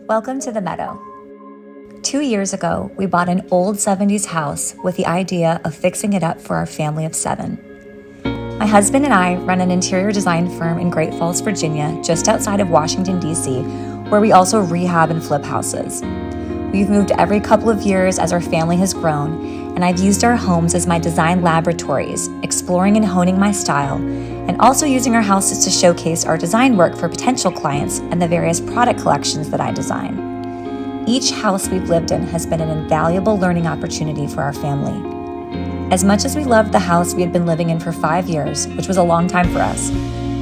Welcome to the Meadow. 2 years ago, we bought an old 70s house with the idea of fixing it up for our family of 7. My husband and I run an interior design firm in Great Falls, Virginia, just outside of Washington, D.C., where we also rehab and flip houses. We've moved every couple of years as our family has grown, and I've used our homes as my design laboratories, exploring and honing my style, and also using our houses to showcase our design work for potential clients and the various product collections that I design. Each house we've lived in has been an invaluable learning opportunity for our family. As much as we loved the house we had been living in for 5 years, which was a long time for us,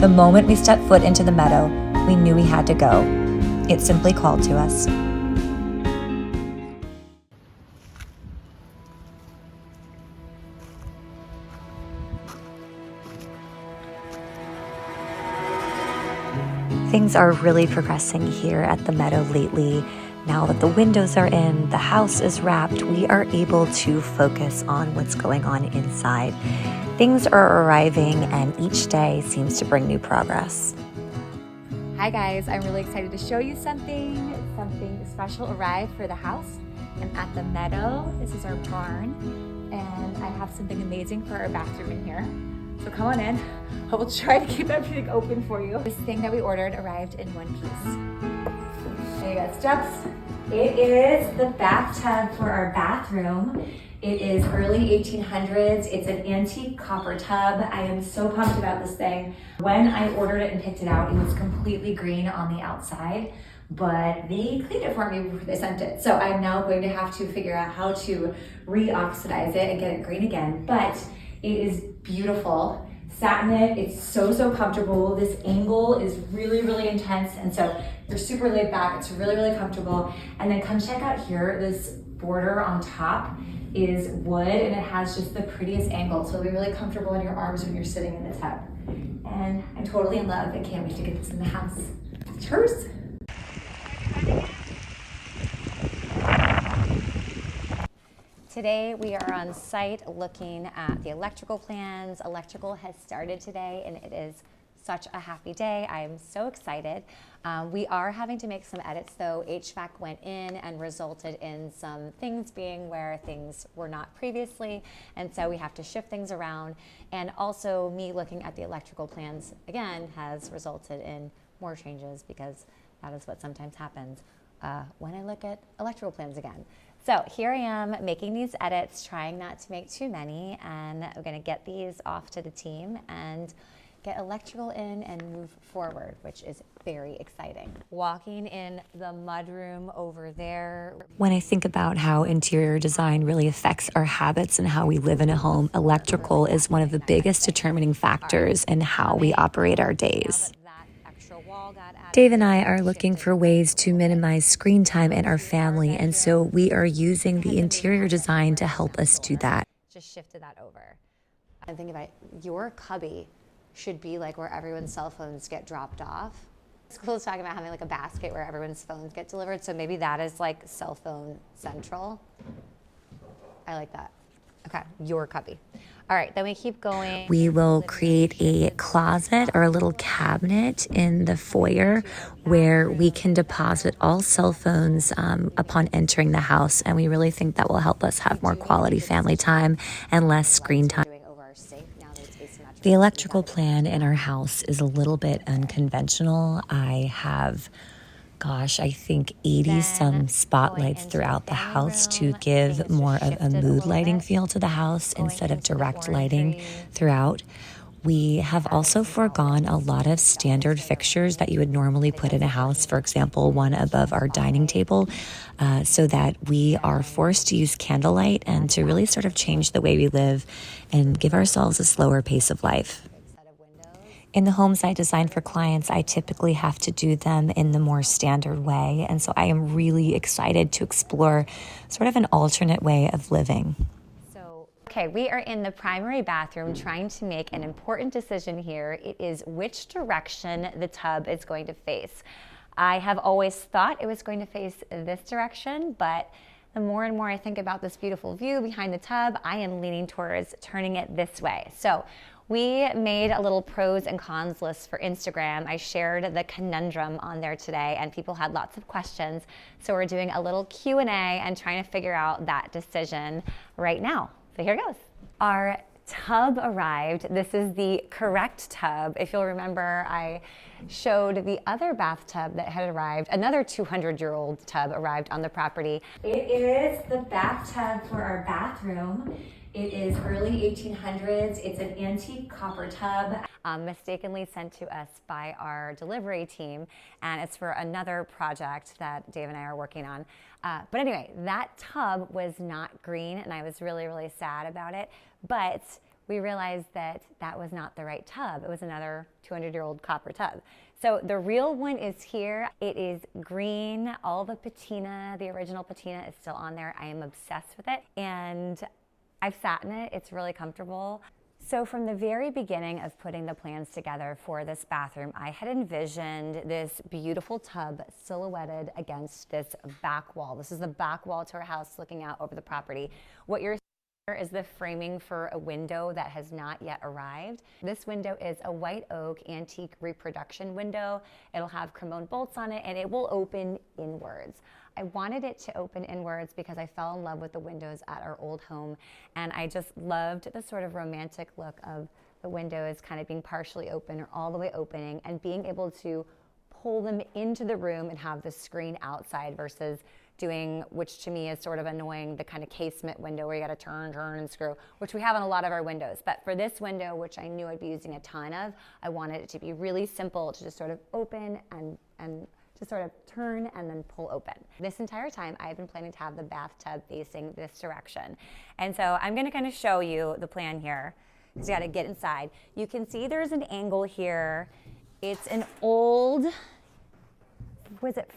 the moment we stepped foot into the Meadow, we knew we had to go. It simply called to us. Things are really progressing here at the Meadow lately. Now that the windows are in, the house is wrapped, we are able to focus on what's going on inside. Things are arriving, and each day seems to bring new progress. Hi guys, I'm really excited to show you something special arrived for the house. I'm at the Meadow. This is our barn, and I have something amazing for our bathroom in here. So come on in. I will try to keep everything open for you. This thing that we ordered arrived in one piece. There you go, steps. It is the bathtub for our bathroom. It is early 1800s. It's an antique copper tub. I am so pumped about this thing. When I ordered it and picked it out, it was completely green on the outside, but they cleaned it for me before they sent it. So I'm now going to have to figure out how to re-oxidize it and get it green again. But it is beautiful. Sat in it, it's so comfortable. This angle is really intense, and so you're super laid back. It's really comfortable. And then come check out here, this border on top is wood, and it has just the prettiest angle, so it'll be really comfortable in your arms when you're sitting in the tub. And I'm totally in love and can't wait to get this in the house. Cheers! Today we are on site looking at the electrical plans. Electrical has started today, and it is such a happy day. I am so excited. We are having to make some edits though. HVAC went in and resulted in some things being where things were not previously, and so we have to shift things around. And also me looking at the electrical plans again has resulted in more changes, because that is what sometimes happens when I look at electrical plans again. So here I am making these edits, trying not to make too many, and I'm gonna get these off to the team and get electrical in and move forward, which is very exciting. Walking in the mudroom over there. When I think about how interior design really affects our habits and how we live in a home, electrical is one of the biggest determining factors in how we operate our days. Dave and I are looking for ways to minimize screen time in our family, and so we are using the interior design to help us do that. Just shifted that over. I'm thinking about your cubby should be like where everyone's cell phones get dropped off. School is talking about having like a basket where everyone's phones get delivered, so maybe that is like cell phone central. I like that. Okay, your cubby. All right, then we keep going. We will create a closet or a little cabinet in the foyer where we can deposit all cell phones upon entering the house, and we really think that will help us have more quality family time and less screen time. The electrical plan in our house is a little bit unconventional. I have I think 80-some spotlights throughout the house to give more of a mood lighting feel to the house instead of direct lighting throughout. We have also foregone a lot of standard fixtures that you would normally put in a house, for example, one above our dining table, so that we are forced to use candlelight and to really sort of change the way we live and give ourselves a slower pace of life. In the homes I design for clients, I typically have to do them in the more standard way, and so I am really excited to explore sort of an alternate way of living. Okay, we are in the primary bathroom trying to make an important decision here. It is which direction the tub is going to face. I have always thought it was going to face this direction, but the more and more I think about this beautiful view behind the tub, I am leaning towards turning it this way. So We made a little pros and cons list for Instagram. I shared the conundrum on there today and people had lots of questions. So we're doing a little Q&A and trying to figure out that decision right now. So here goes. Our tub arrived. This is the correct tub. If you'll remember, I showed the other bathtub that had arrived. Another 200-year-old tub arrived on the property. It is the bathtub for our bathroom. It is early 1800s. It's an antique copper tub, mistakenly sent to us by our delivery team, and it's for another project that Dave and I are working on. But anyway, that tub was not green, and I was really, really sad about it. But we realized that that was not the right tub. It was another 200-year-old copper tub. So the real one is here. It is green. All the patina, the original patina, is still on there. I am obsessed with it, and I've sat in it. It's really comfortable. So from the very beginning of putting the plans together for this bathroom, I had envisioned this beautiful tub silhouetted against this back wall. This is the back wall to our house looking out over the property. What you're seeing here is the framing for a window that has not yet arrived. This window is a white oak antique reproduction window. It'll have Cremone bolts on it and it will open inwards. I wanted it to open inwards because I fell in love with the windows at our old home, and I just loved the sort of romantic look of the windows kind of being partially open or all the way opening, and being able to pull them into the room and have the screen outside versus doing, which to me is sort of annoying, the kind of casement window where you got to turn and screw, which we have on a lot of our windows. But for this window, which I knew I'd be using a ton of, I wanted it to be really simple to just sort of open and to sort of turn and then pull open. This entire time, I've been planning to have the bathtub facing this direction. And so I'm gonna kind of show you the plan here, because you gotta get inside. You can see there's an angle here. It's an old, was it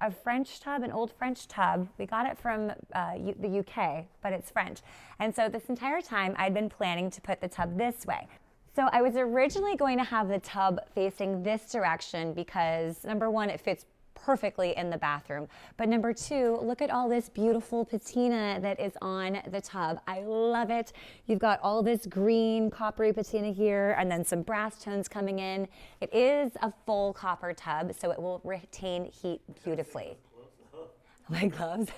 a French tub, an old French tub. We got it from the UK, but it's French. And so this entire time, I'd been planning to put the tub this way. So I was originally going to have the tub facing this direction because, number one, it fits perfectly in the bathroom. But number two, look at all this beautiful patina that is on the tub. I love it. You've got all this green coppery patina here and then some brass tones coming in. It is a full copper tub, so it will retain heat beautifully. My gloves?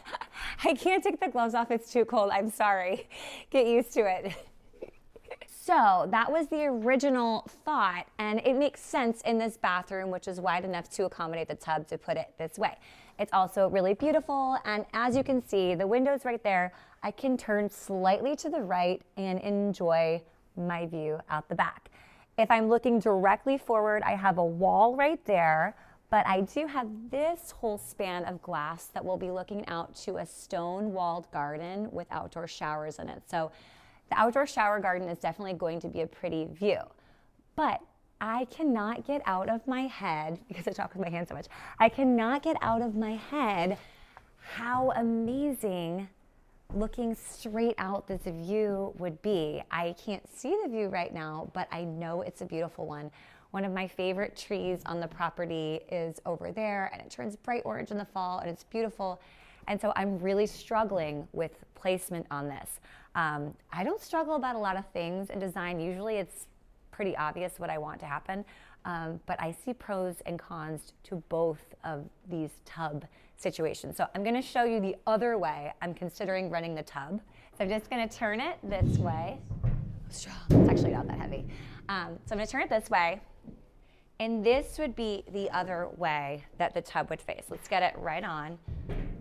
I can't take the gloves off. It's too cold. I'm sorry. Get used to it. So that was the original thought, and it makes sense in this bathroom, which is wide enough to accommodate the tub, to put it this way. It's also really beautiful, and as you can see, the window's right there. I can turn slightly to the right and enjoy my view out the back. If I'm looking directly forward, I have a wall right there, but I do have this whole span of glass that will be looking out to a stone-walled garden with outdoor showers in it. So the outdoor shower garden is definitely going to be a pretty view, but I cannot get out of my head, because I talk with my hands so much, I cannot get out of my head how amazing looking straight out this view would be. I can't see the view right now, but I know it's a beautiful one. One of my favorite trees on the property is over there, and it turns bright orange in the fall, and it's beautiful. And so I'm really struggling with placement on this. I don't struggle about a lot of things in design. Usually it's pretty obvious what I want to happen, but I see pros and cons to both of these tub situations. So I'm gonna show you the other way I'm considering running the tub. So I'm just gonna turn it this way. Strong. It's actually not that heavy. So I'm gonna turn it this way, and this would be the other way that the tub would face. Let's get it right on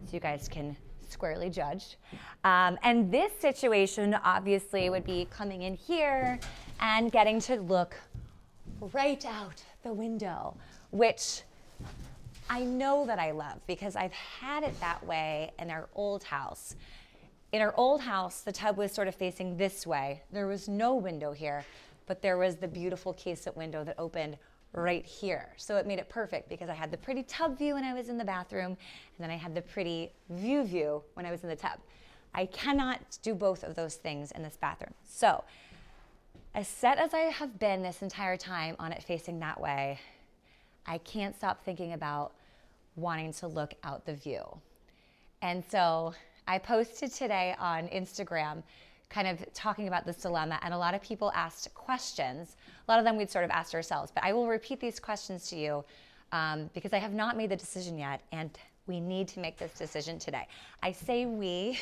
so you guys can squarely judge. And this situation obviously would be coming in here and getting to look right out the window, which I know that I love because I've had it that way in our old house. In our old house, the tub was sort of facing this way. There was no window here, but there was the beautiful casement window that opened right here. So it made it perfect because I had the pretty tub view when I was in the bathroom, and then I had the pretty view when I was in the tub. I cannot do both of those things in this bathroom. So as set as I have been this entire time on it facing that way, I can't stop thinking about wanting to look out the view. And so I posted today on Instagram, kind of talking about this dilemma, and a lot of people asked questions. A lot of them we'd sort of asked ourselves, but I will repeat these questions to you because I have not made the decision yet, and we need to make this decision today. I say we,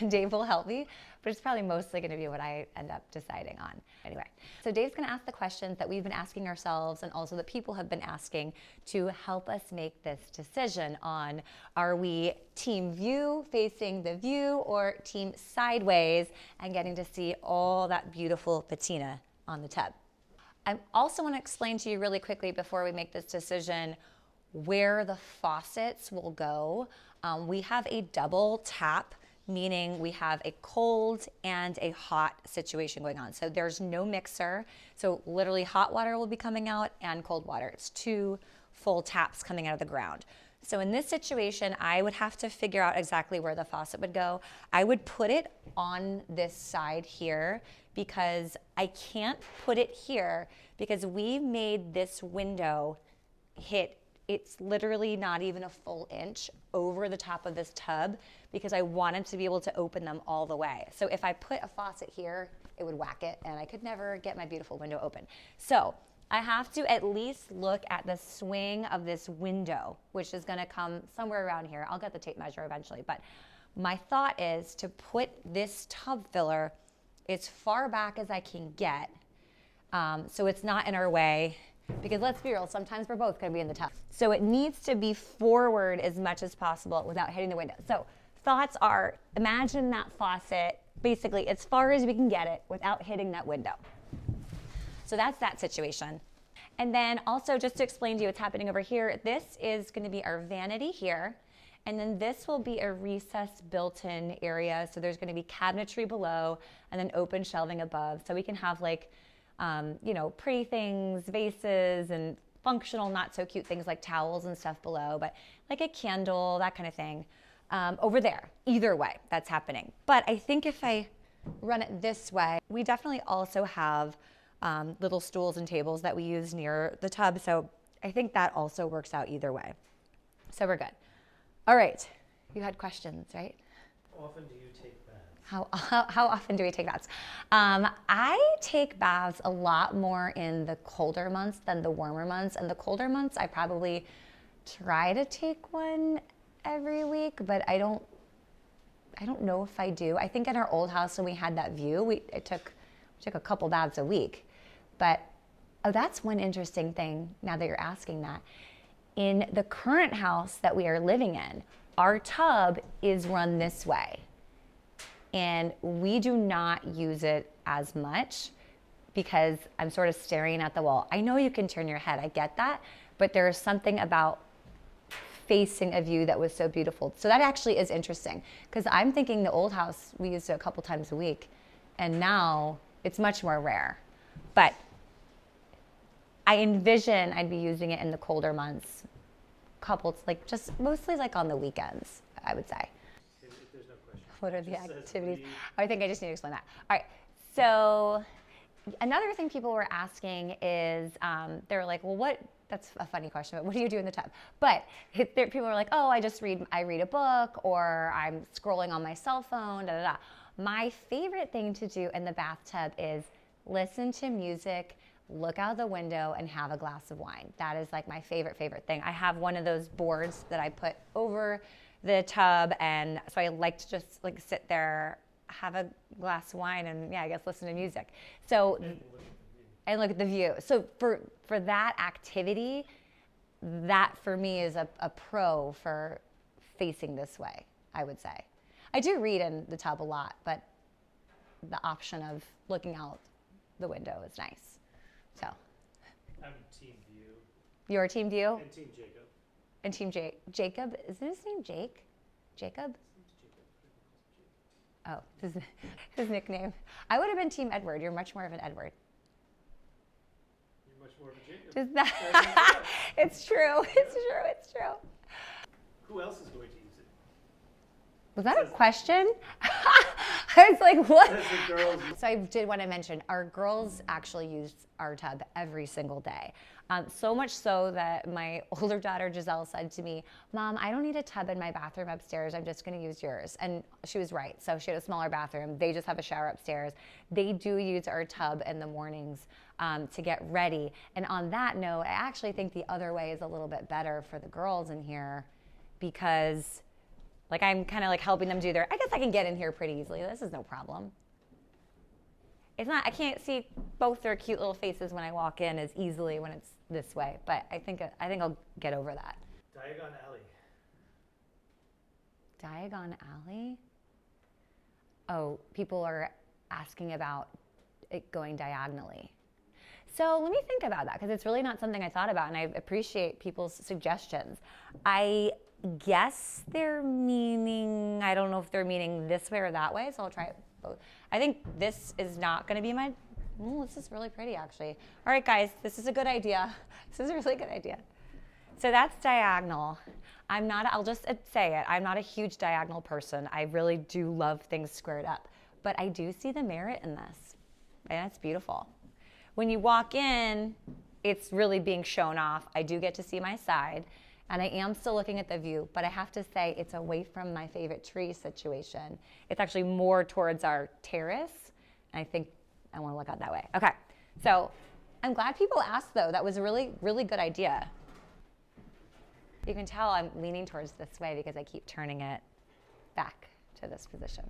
Dave will help me, but it's probably mostly going to be what I end up deciding on. Anyway, so Dave's going to ask the questions that we've been asking ourselves and also that people have been asking to help us make this decision on, are we team view, facing the view, or team sideways and getting to see all that beautiful patina on the tub. I also want to explain to you really quickly before we make this decision where the faucets will go. We have a double tap, meaning we have a cold and a hot situation going on. So there's no mixer. So literally hot water will be coming out and cold water. It's 2 full taps coming out of the ground. So in this situation, I would have to figure out exactly where the faucet would go. I would put it on this side here because I can't put it here because we made this window hit, it's literally not even a full inch over the top of this tub because I wanted to be able to open them all the way. So if I put a faucet here, it would whack it and I could never get my beautiful window open. So I have to at least look at the swing of this window, which is gonna come somewhere around here. I'll get the tape measure eventually, but my thought is to put this tub filler as far back as I can get so it's not in our way. Because let's be real, sometimes we're both going to be in the tub. So it needs to be forward as much as possible without hitting the window. So thoughts are, imagine that faucet basically as far as we can get it without hitting that window. So that's that situation. And then also just to explain to you what's happening over here, this is going to be our vanity here. And then this will be a recessed built-in area. So there's going to be cabinetry below and then open shelving above. So we can have like you know, pretty things, vases, and functional, not so cute things like towels and stuff below, but like a candle, that kind of thing, over there. Either way, that's happening. But I think if I run it this way, we definitely also have little stools and tables that we use near the tub. So I think that also works out either way. So we're good. All right. You had questions, right? How often do you take baths? How often do we take baths? I take baths a lot more in the colder months than the warmer months. And the colder months, I probably try to take one every week, but I don't know if I do. I think in our old house when we had that view, we took a couple baths a week. But oh, that's one interesting thing now that you're asking that. In the current house that we are living in, our tub is run this way. And we do not use it as much because I'm sort of staring at the wall. I know you can turn your head, I get that, but there is something about facing a view that was so beautiful. So that actually is interesting because I'm thinking the old house, we used it a couple times a week and now it's much more rare. But I envision I'd be using it in the colder months, like just mostly like on the weekends, I would say. What are the activities? Oh, I think I just need to explain that. All right. So another thing people were asking is they're like, well, that's a funny question, but what do you do in the tub? But people are like, oh, I read a book or I'm scrolling on my cell phone, da, da, da. My favorite thing to do in the bathtub is listen to music, look out the window and have a glass of wine. That is like my favorite thing. I have one of those boards that I put over the tub, and so I like to just like sit there, have a glass of wine, and yeah, I guess listen to music. So and look at the view. So for that activity, that for me is a pro for facing this way, I would say. I do read in the tub a lot, but the option of looking out the window is nice. So I'm team view. Your team view? And team Jacob. And team Jacob, isn't his name Jake? Jacob? Oh, his nickname. I would have been team Edward. You're much more of an Edward. You're much more of a Jacob. Is that? It's true. It's true. Who else is going to use it? Was that a question? I was like, what? As the girls, So I did want to mention, our girls actually use our tub every single day. So much so that my older daughter, Giselle, said to me, Mom, I don't need a tub in my bathroom upstairs. I'm just going to use yours. And she was right. So she had a smaller bathroom. They just have a shower upstairs. They do use our tub in the mornings to get ready. And on that note, I actually think the other way is a little bit better for the girls in here because like I'm kind of like helping them do their, I guess I can get in here pretty easily. This is no problem. It's not, I can't see both their cute little faces when I walk in as easily when it's this way, but I think I'll get over that. Diagon Alley. Diagon Alley? Oh, people are asking about it going diagonally. So let me think about that because it's really not something I thought about and I appreciate people's suggestions. I guess they're meaning, I don't know if they're meaning this way or that way, so I'll try it both. I think this is not going to be my, this is really pretty actually. All right guys, this is a good idea. This is a really good idea. So that's diagonal. I'll just say it, I'm not a huge diagonal person. I really do love things squared up, but I do see the merit in this and it's beautiful. When you walk in, it's really being shown off. I do get to see my side. And I am still looking at the view, but I have to say it's away from my favorite tree situation. It's actually more towards our terrace. And I think I want to look out that way. Okay, so I'm glad people asked though. That was a really, really good idea. You can tell I'm leaning towards this way because I keep turning it back to this position.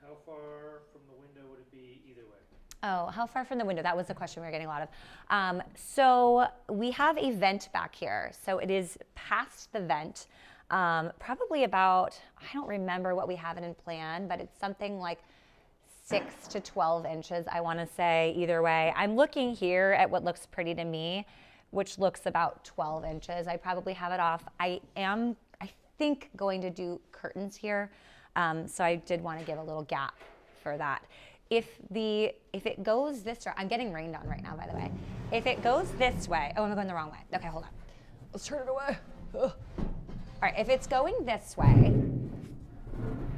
How far from the window would it be either way? Oh, how far from the window? That was the question we were getting a lot of. So we have a vent back here. So it is past the vent, probably about, I don't remember what we have it in plan, but it's something like 6 to 12 inches, I want to say, either way. I'm looking here at what looks pretty to me, which looks about 12 inches. I probably have it off. I think, going to do curtains here. So I did want to give a little gap for that. If it goes this way, I'm getting rained on right now, by the way. If it goes this way, oh, I'm going the wrong way. Okay, hold on. Let's turn it away. Ugh. All right, if it's going this way,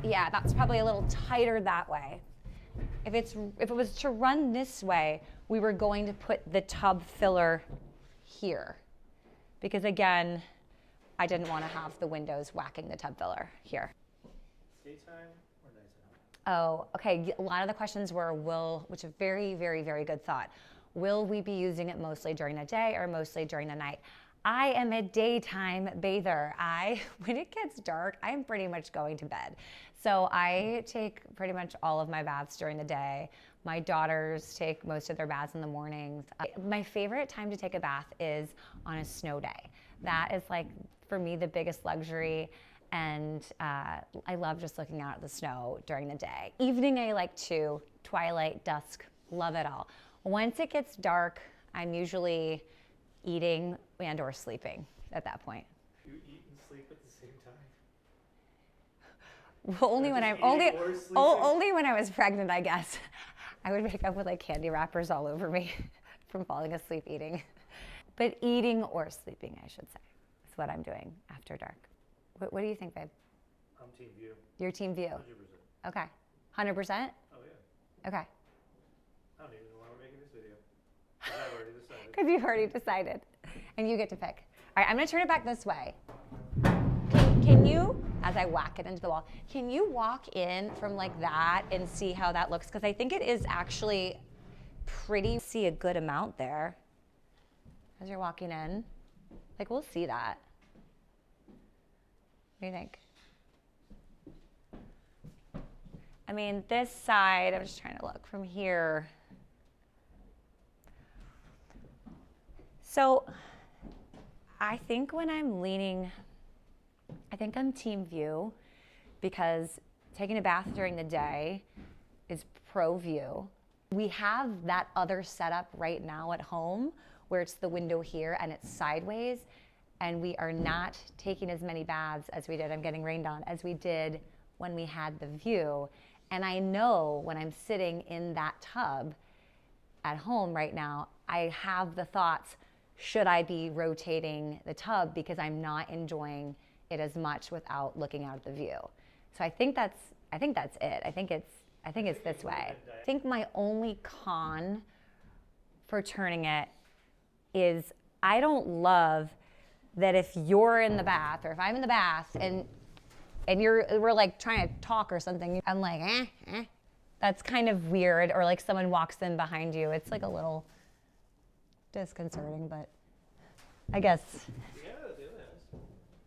yeah, that's probably a little tighter that way. If it was to run this way, we were going to put the tub filler here. Because again, I didn't want to have the windows whacking the tub filler here. Daytime or nighttime? Oh, okay. A lot of the questions were which is very, very, very good thought. Will we be using it mostly during the day or mostly during the night? I am a daytime bather. When it gets dark, I'm pretty much going to bed. So I take pretty much all of my baths during the day. My daughters take most of their baths in the mornings. My favorite time to take a bath is on a snow day. That is like, for me, the biggest luxury. And I love just looking out at the snow during the day. Evening, I like to. Twilight, dusk, love it all. Once it gets dark, I'm usually eating and or sleeping at that point. You eat and sleep at the same time? Well, only when I was pregnant, I guess. I would wake up with like candy wrappers all over me from falling asleep eating. But eating or sleeping, I should say, is what I'm doing after dark. What do you think, babe? I'm team view. Your team view? 100%. Okay. 100%? Oh yeah. Okay. I don't even know why we're making this video. 'Cause I've already decided. Because you've already decided. And you get to pick. All right, I'm going to turn it back this way. Can you, as I whack it into the wall, can you walk in from like that and see how that looks? Because I think it is actually pretty. See a good amount there as you're walking in. Like, we'll see that. What do you think? I mean, this side, I'm just trying to look from here. So I think when I'm leaning, I think I'm team view because taking a bath during the day is pro view. We have that other setup right now at home where it's the window here and it's sideways, and we are not taking as many baths as we did, I'm getting rained on, as we did when we had the view. And I know when I'm sitting in that tub at home right now, I have the thoughts, should I be rotating the tub because I'm not enjoying it as much without looking out at the view? So I think that's it. I think I think it's this way. I think my only con for turning it is I don't love that if you're in the bath or if I'm in the bath and we're like trying to talk or something, I'm like, That's kind of weird. Or like someone walks in behind you. It's like a little disconcerting, but I guess. Yeah, they have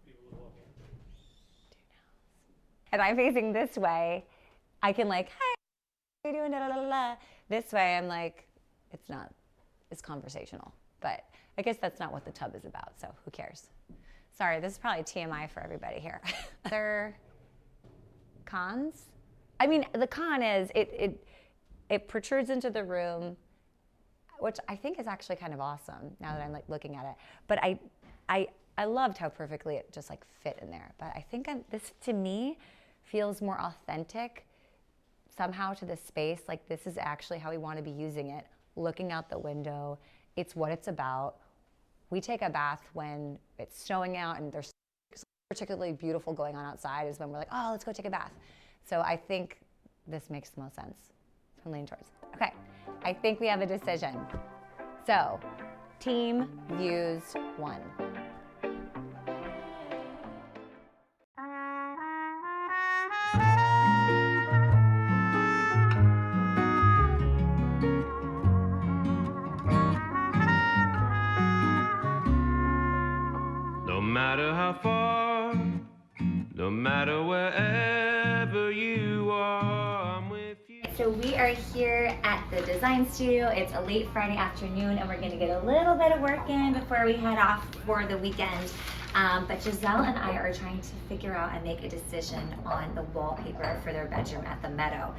people who walk in. And I'm facing this way, I can like, hi, how are you doing? Da, da, da, da. This way, I'm like, it's conversational. But I guess that's not what the tub is about, so who cares? Sorry, this is probably TMI for everybody here. Other cons? I mean, the con is it protrudes into the room, which I think is actually kind of awesome now that I'm like looking at it. But I loved how perfectly it just like fit in there. But I think this to me feels more authentic somehow to the space. Like this is actually how we want to be using it. Looking out the window, it's what it's about. We take a bath when it's snowing out and there's particularly beautiful going on outside is when we're like, oh, let's go take a bath. So I think this makes the most sense. I'm leaning towards. Okay, I think we have a decision. So, team views 1. No matter how far, no matter wherever you are, I'm with you. So we are here at the design studio. It's a late Friday afternoon and we're gonna get a little bit of work in before we head off for the weekend. But Giselle and I are trying to figure out and make a decision on the wallpaper for their bedroom at the Meadow.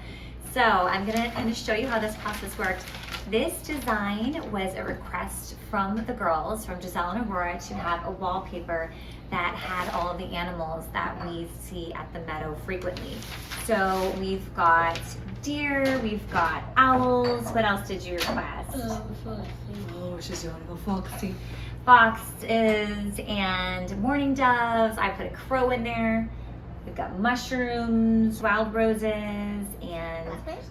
So I'm gonna kind of show you how this process works. This design was a request from the girls, from Giselle and Aurora, to have a wallpaper that had all of the animals that we see at the Meadow frequently. So we've got deer, we've got owls. What else did you request? Oh, she's doing a foxy. Foxes and mourning doves. I put a crow in there. We've got mushrooms, wild roses, and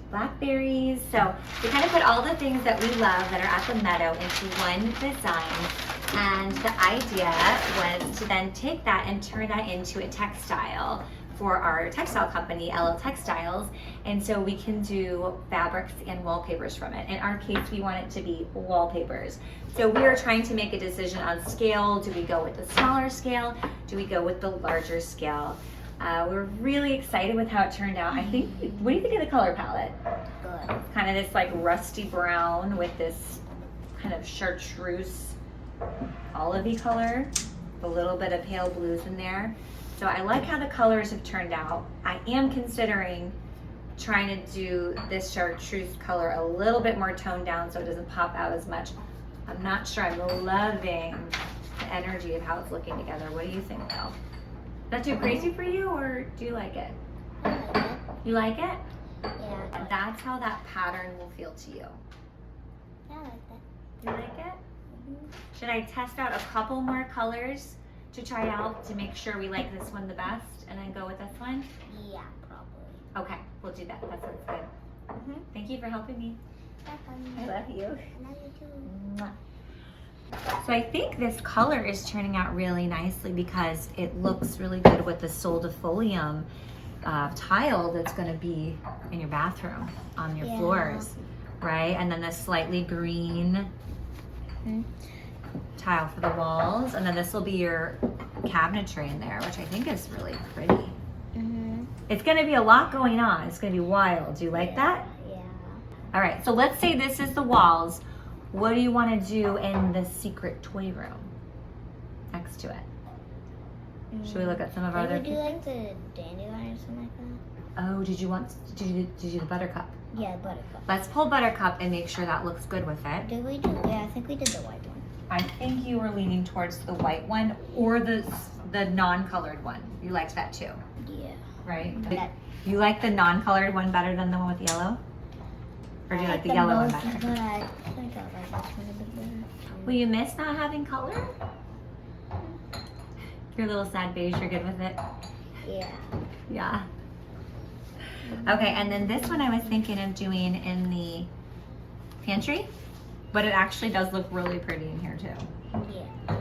blackberries. So we kind of put all the things that we love that are at the Meadow into one design. And the idea was to then take that and turn that into a textile for our textile company, LL Textiles. And so we can do fabrics and wallpapers from it. In our case, we want it to be wallpapers. So we are trying to make a decision on scale. Do we go with the smaller scale? Do we go with the larger scale? We're really excited with how it turned out. I think, what do you think of the color palette? Good. It's kind of this like rusty brown with this kind of chartreuse olivey color, a little bit of pale blues in there. So I like how the colors have turned out. I am considering trying to do this chartreuse color a little bit more toned down so it doesn't pop out as much. I'm not sure I'm loving the energy of how it's looking together. What do you think though? Is that too crazy for you or do you like it? I like it. You like it? Yeah. That's how that pattern will feel to you. I like that. You like it? Should I test out a couple more colors to try out to make sure we like this one the best and then go with this one? Yeah, probably. Okay, we'll do that. That sounds good. Thank you for helping me. I love you. I love you too. Mwah. So I think this color is turning out really nicely because it looks really good with the soldifolium tile that's going to be in your bathroom on your floors, right? And then the slightly green tile for the walls, and then this will be your cabinetry in there, which I think is really pretty. It's going to be a lot going on. It's going to be wild. Do you like that? Yeah. All right, so let's say this is the walls. What do you want to do in the secret toy room next to it? Should we look at some of our other? Would you like the dandelion or something like that? Oh, did you do the buttercup? Yeah, buttercup. Let's pull buttercup and make sure that looks good with it. Did we do? Yeah, I think we did the white one. I think you were leaning towards the white one or the non-colored one. You liked that too, Yeah. right? Yeah. You like the non-colored one better than the one with yellow? Or do you like the yellow one better? But I think I like this one a bit better. Will you miss not having color? You're a little sad beige, you're good with it? Yeah. Yeah. Okay, and then this one I was thinking of doing in the pantry, but it actually does look really pretty in here too. Yeah.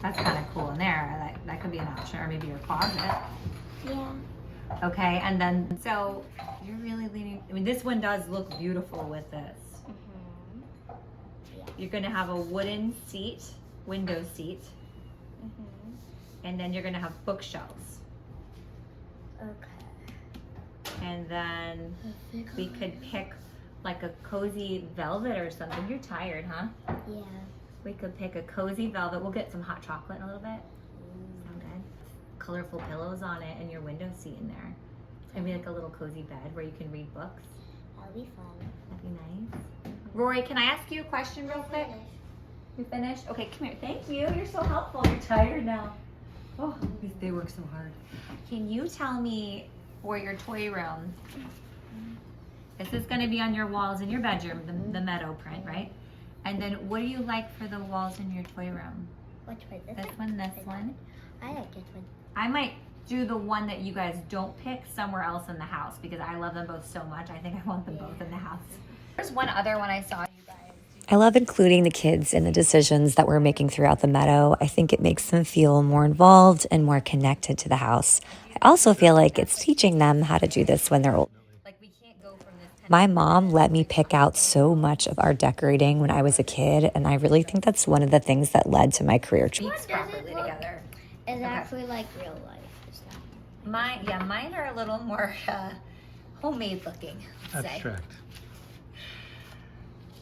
That's kind of cool in there. That could be an option, or maybe your closet. Yeah. Okay, and then, so you're really leaning, I mean, this one does look beautiful with this. Yeah. You're gonna have a wooden seat, window seat, and then you're gonna have bookshelves. Okay. And then we could pick like a cozy velvet or something. You're tired, huh? Yeah. We could pick a cozy velvet. We'll get some hot chocolate in a little bit. Sound good? Colorful pillows on it and your window seat in there. Maybe like a little cozy bed where you can read books. That'll be fun. That'd be nice. Rory, can I ask you a question real quick? You finished? Okay, come here. Thank you. You're so helpful. You're tired now. Oh, they work so hard. Can you tell me for your toy room? This is going to be on your walls in your bedroom, the Meadow print, right? And then what do you like for the walls in your toy room? Which one? This one, this one. I like this one. I might do the one that you guys don't pick somewhere else in the house because I love them both so much. I think I want them both in the house. There's one other one I saw you guys. I love including the kids in the decisions that we're making throughout the meadow. I think it makes them feel more involved and more connected to the house. I also feel like it's teaching them how to do this when they're old. Like we can't go from this. My mom let me pick out so much of our decorating when I was a kid, and I really think that's one of the things that led to my career choice. Beats properly together. It's actually like real life. It's not. Mine are a little more homemade looking. Let's say. Abstract.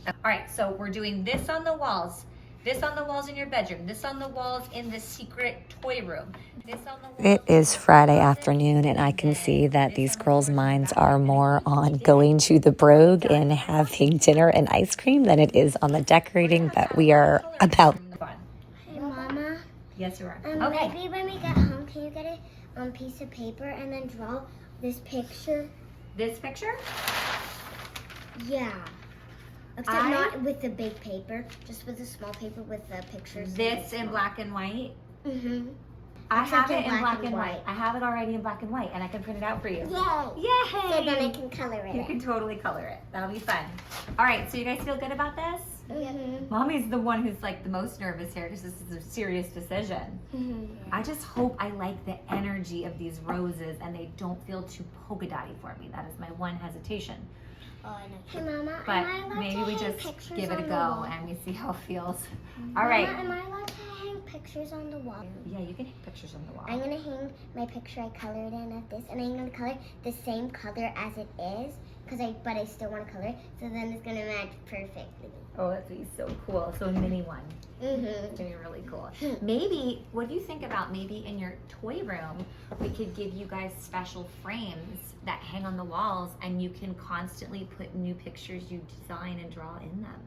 All right, so we're doing this on the walls, this on the walls in your bedroom, this on the walls in the secret toy room, this on the walls. It is Friday afternoon, and I can see that these girls' minds are more on going to the Brogue and having dinner and ice cream than it is on the decorating, but we are about. Hey, Mama. Yes, you are. Okay. Maybe when we get home, can you get a piece of paper and then draw this picture? This picture? Yeah. Except not with the big paper, just with the small paper with the pictures. This in black and white? Mm-hmm. I Except have it in black and and white. white. I have it already in black and white, and I can print it out for you. Yay! Yay! So then I can color it. You can totally color it. That'll be fun. All right, so you guys feel good about this? Mm-hmm. Mommy's the one who's like the most nervous here because this is a serious decision. Mm-hmm. I just hope I like the energy of these roses and they don't feel too polka dotty for me. That is my one hesitation. Oh, I know. Hey, Mama, But am I allowed maybe to we hang just pictures give it a on the go wall? and we see how it feels. Mama, All right. am I allowed to hang pictures on the wall? Yeah, you can hang pictures on the wall. I'm gonna hang my picture I colored in of this, and I'm gonna color the same color as it is, but I still want to color it, so then it's gonna match perfectly. Oh, that'd be so cool. So a mini one. Mm-hmm. It's gonna be really cool. Maybe, what do you think about maybe in your toy room, we could give you guys special frames that hang on the walls and you can constantly put new pictures you design and draw in them.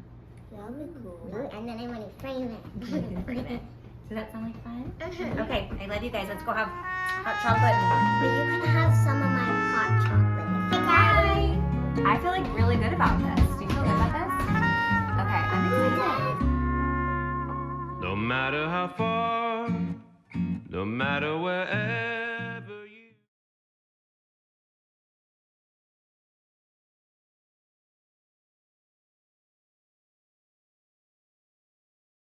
That would be cool. And then I want to frame it. You can frame it. Does that sound like fun? Mhm. Okay, I love you guys. Let's go have hot chocolate. But you can have some of my hot chocolate. Bye. I feel like really good about this. Do you feel good about this? Okay, I'm excited. No matter how far, no matter where.